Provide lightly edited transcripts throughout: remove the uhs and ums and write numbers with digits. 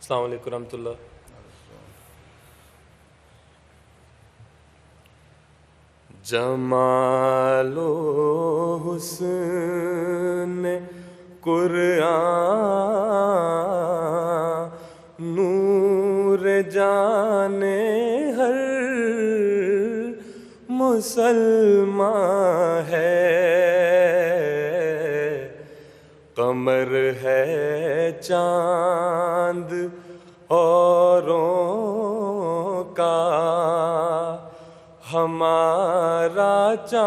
السلام علیکم ورحمۃ اللہ. جمال و حسن قرآن نور جانے ہر مسلمان ہے، قمر ہے چاند اوروں کا، ہمارا چاند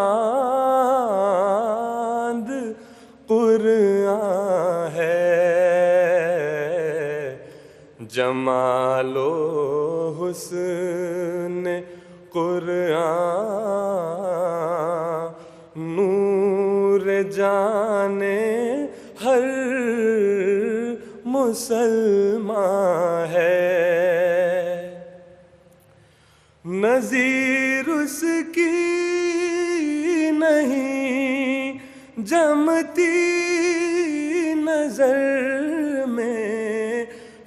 قرآن ہے. جمال و حسن قرآن نور جانے ہر مسلمان ہے، نظیر اس کی نہیں جمتی نظر میں،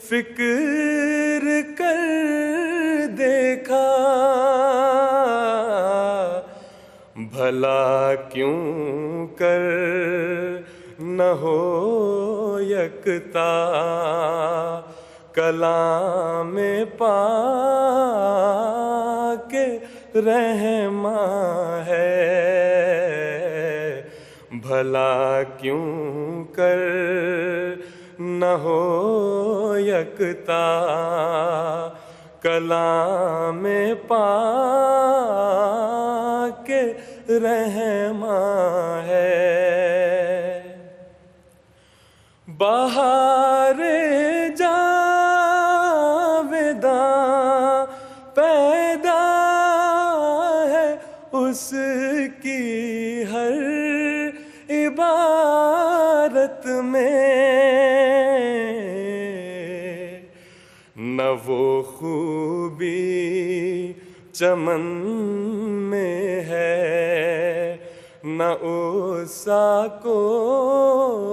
فکر کر دیکھا بھلا کیوں کر نہ ہو یکتا، کلام پاک رحماں ہے. بھلا کیوں کر نہ ہو یکتا، کلام پاک رحماں ہے. بہار جاویداں پیدا ہے اس کی ہر عبارت میں، نہ وہ خوبی چمن میں ہے، نہ اسا کوئی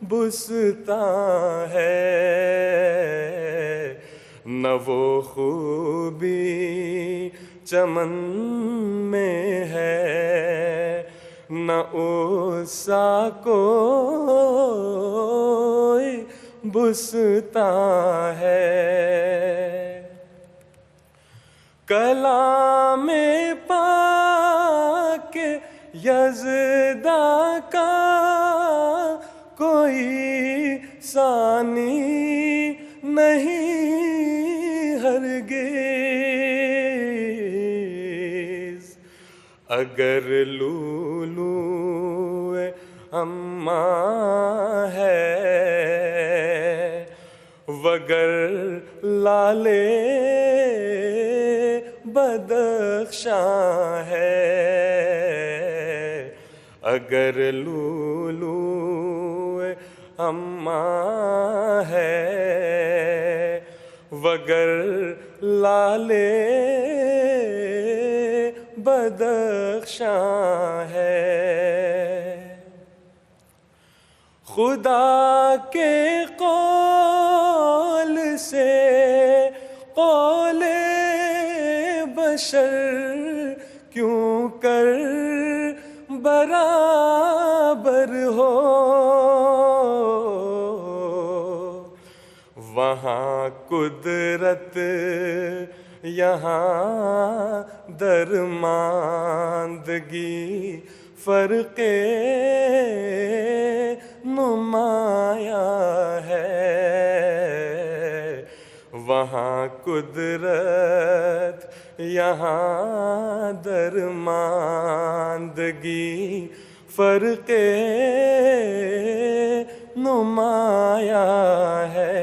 بستاں ہے، نہ وہ خوبی چمن میں ہے، نہ اسا کوئی بستاں ہے. کلام پاک یزداں کا کوئی ثانی نہیں ہرگز، اگر لولو اماں ہے وگر لالے بدخشاں ہے، اگر لولو اماں ہے وگر لالے بدخشاں ہے. خدا کے قول سے قول بشر کیوں کر برابر ہو، وہاں قدرت یہاں درماندگی فرق نمایاں ہے، وہاں قدرت یہاں درماندگی فرق نمایاں ہے.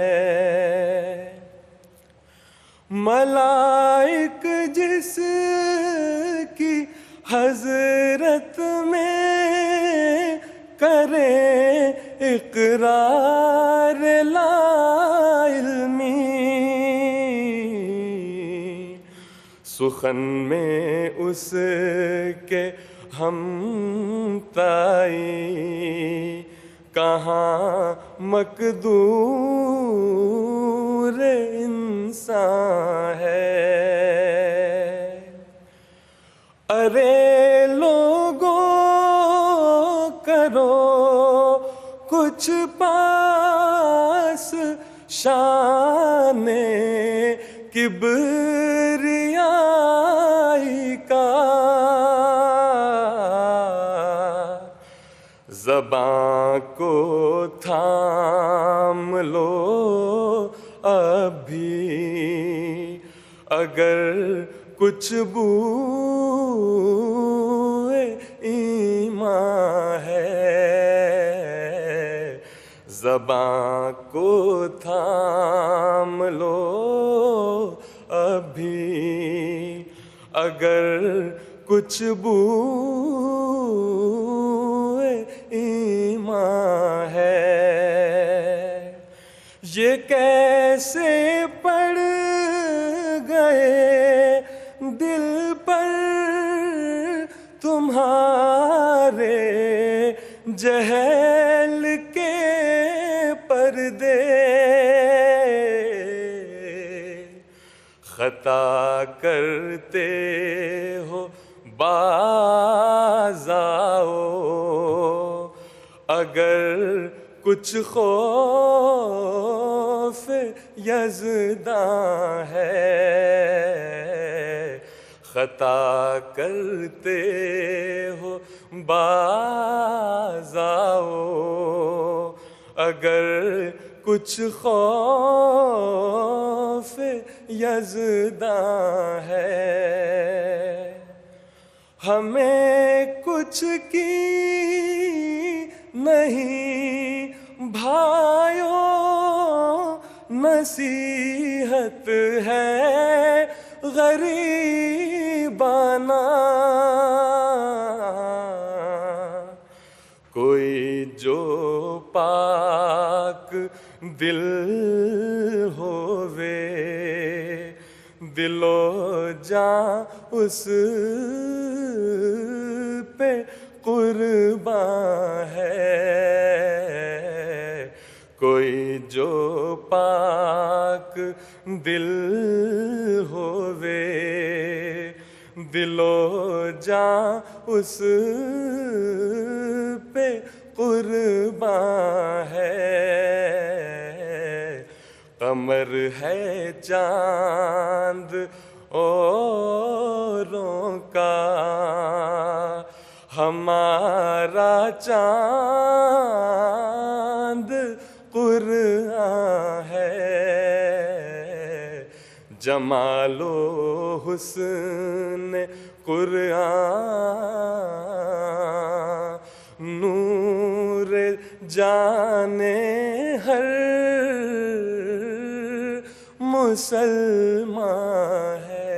ملائک جس کی حضرت میں کریں اقرار لا علمی، سخن میں اس کے ہم تائی، کہاں مقدور انسان ہے۔ ارے لوگوں کرو کچھ پاس شان کبریائی کا، زباں کو تھام لو ابھی، اگر کچھ بوئے ایمان ہے، زباں کو تھام لو ابھی، اگر کچھ بوئے ایمان ہے۔ یہ کیسے پڑ گئے دل پر تمہارے جہل کے پردے، خطا کرتے ہو باز آؤ، اگر کچھ خوف یزداں ہے، خطا کرتے ہو باز آؤ، اگر کچھ خوف یزداں ہے۔ ہمیں کچھ کی نہیں بھائیو نصیحت ہے غریبانہ، کوئی جو پاک دل ہووے، دل و جاں اس پہ قربان ہے، کوئی جو پاک دل ہووے، دل و جاں اس پہ قربان ہے۔ قمر ہے چاند اوروں کا، ہمارا چاند قرآن ہے، جمال و حسن قرآن نور جانے ہر مسلمان ہے۔